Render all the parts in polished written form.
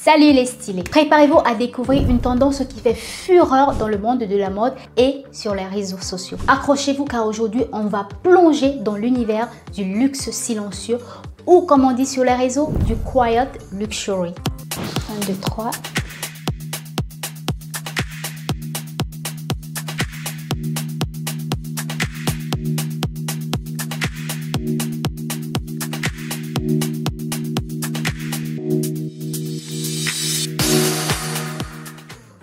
Salut les stylés! Préparez-vous à découvrir une tendance qui fait fureur dans le monde de la mode et sur les réseaux sociaux. Accrochez-vous car aujourd'hui on va plonger dans l'univers du luxe silencieux ou comme on dit sur les réseaux, du quiet luxury. 1, 2, 3...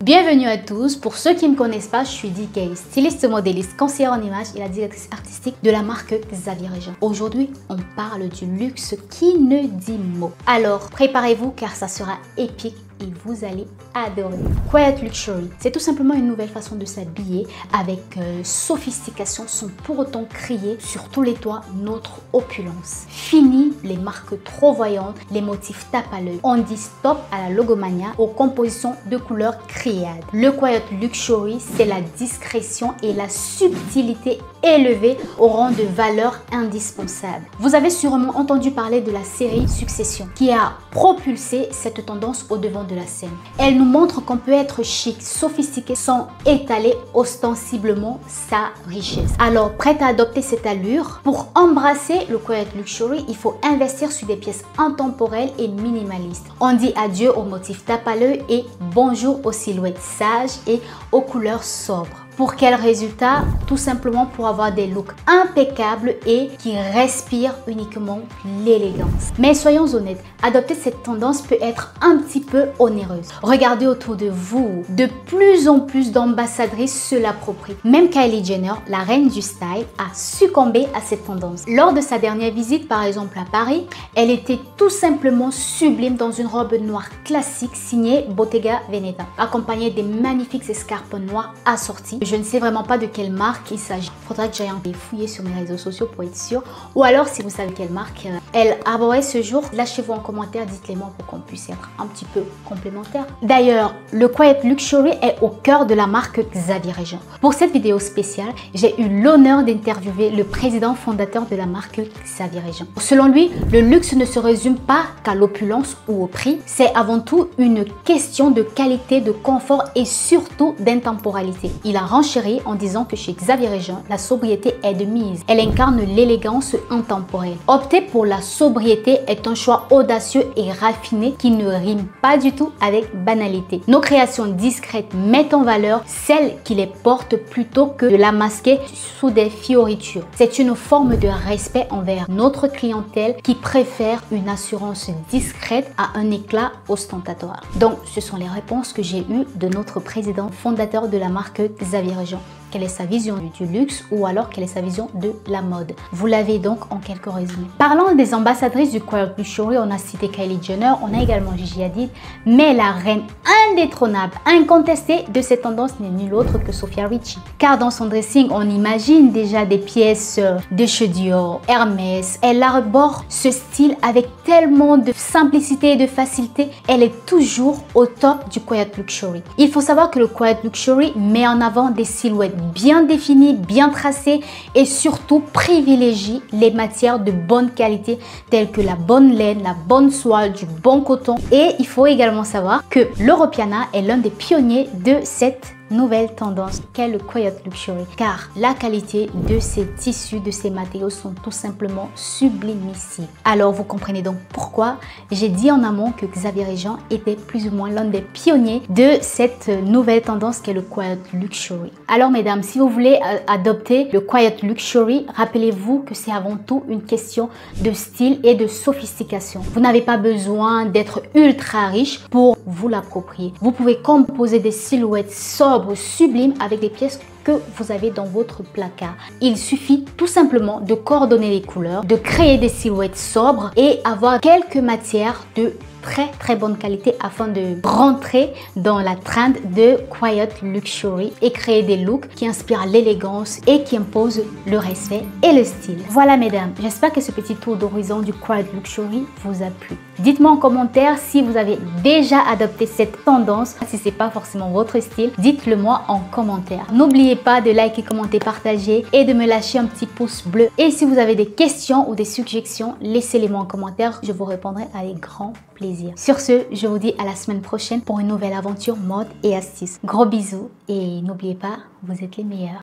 Bienvenue à tous. Pour ceux qui ne me connaissent pas, je suis DK, styliste modéliste, conseillère en images et la directrice artistique de la marque Xavier Régent. Aujourd'hui, on parle du luxe qui ne dit mot. Alors, préparez-vous car ça sera épique et vous allez adorer. Quiet Luxury, c'est tout simplement une nouvelle façon de s'habiller avec sophistication sans pour autant crier sur tous les toits notre opulence. Fini les marques trop voyantes, les motifs tape à l'œil. On dit stop à la logomania, aux compositions de couleurs criardes. Le Quiet Luxury, c'est la discrétion et la subtilité élevée au rang de valeur indispensable. Vous avez sûrement entendu parler de la série Succession qui a propulsé cette tendance au devant de la scène. Elle nous montre qu'on peut être chic, sophistiqué sans étaler ostensiblement sa richesse. Alors, prête à adopter cette allure? Pour embrasser le Quiet Luxury, il faut investir sur des pièces intemporelles et minimalistes. On dit adieu aux motifs tape à l'œil et bonjour aux silhouettes sages et aux couleurs sobres. Pour quel résultat? Tout simplement pour avoir des looks impeccables et qui respirent uniquement l'élégance. Mais soyons honnêtes, adopter cette tendance peut être un petit peu onéreuse. Regardez autour de vous, de plus en plus d'ambassadrices se l'approprient. Même Kylie Jenner, la reine du style, a succombé à cette tendance. Lors de sa dernière visite, par exemple à Paris, elle était tout simplement sublime dans une robe noire classique signée Bottega Veneta, accompagnée des magnifiques escarpes noires assorties. Je ne sais vraiment pas de quelle marque il s'agit. Faudra que j'aille fouiller sur mes réseaux sociaux pour être sûr. Ou alors, si vous savez quelle marque elle arborait ce jour, lâchez-vous en commentaire, dites-les moi pour qu'on puisse être un petit peu complémentaire. D'ailleurs, le Quiet Luxury est au cœur de la marque Xavier Régent. Pour cette vidéo spéciale, j'ai eu l'honneur d'interviewer le président fondateur de la marque Xavier Régent. Selon lui, le luxe ne se résume pas qu'à l'opulence ou au prix. C'est avant tout une question de qualité, de confort et surtout d'intemporalité. Il a renchéri en disant que chez Xavier Régent, la sobriété est de mise. Elle incarne l'élégance intemporelle. Opter pour la sobriété est un choix audacieux et raffiné qui ne rime pas du tout avec banalité. Nos créations discrètes mettent en valeur celles qui les portent plutôt que de la masquer sous des fioritures. C'est une forme de respect envers notre clientèle qui préfère une assurance discrète à un éclat ostentatoire. Donc, ce sont les réponses que j'ai eues de notre président fondateur de la marque Xavier Régent. Quelle est sa vision du luxe ou alors quelle est sa vision de la mode? Vous l'avez donc en quelques résumés. Parlant des ambassadrices du Quiet Luxury, on a cité Kylie Jenner, on a également Gigi Hadid, mais la reine indétrônable, incontestée de cette tendance n'est nulle autre que Sofia Richie. Car dans son dressing, on imagine déjà des pièces de chez Dior, Hermès. Elle arbore ce style avec tellement de simplicité et de facilité. Elle est toujours au top du Quiet Luxury. Il faut savoir que le Quiet Luxury met en avant des silhouettes bien définies, bien tracées et surtout privilégie les matières de bonne qualité telles que la bonne laine, la bonne soie, du bon coton. Et il faut également savoir que l'Europiana est l'un des pionniers de cette nouvelle tendance qu'est le Quiet Luxury, car la qualité de ces tissus, de ces matériaux sont tout simplement sublimissimes. Alors vous comprenez donc pourquoi j'ai dit en amont que Xavier Régent était plus ou moins l'un des pionniers de cette nouvelle tendance qu'est le Quiet Luxury. Alors mesdames, si vous voulez adopter le Quiet Luxury, rappelez-vous que c'est avant tout une question de style et de sophistication. Vous n'avez pas besoin d'être ultra riche pour vous l'approprier. Vous pouvez composer des silhouettes sobres, sublime avec des pièces que vous avez dans votre placard. Il suffit tout simplement de coordonner les couleurs, de créer des silhouettes sobres et avoir quelques matières de très bonne qualité afin de rentrer dans la trend de Quiet Luxury et créer des looks qui inspirent l'élégance et qui imposent le respect et le style. Voilà mesdames, j'espère que ce petit tour d'horizon du Quiet Luxury vous a plu. Dites-moi en commentaire si vous avez déjà adopté cette tendance. Si c'est pas forcément votre style, dites-le moi en commentaire. N'oubliez pas de liker, commenter, partager et de me lâcher un petit pouce bleu. Et si vous avez des questions ou des suggestions, laissez-les moi en commentaire. Je vous répondrai avec grand plaisir. Sur ce, je vous dis à la semaine prochaine pour une nouvelle aventure mode et astuces. Gros bisous et n'oubliez pas, vous êtes les meilleurs.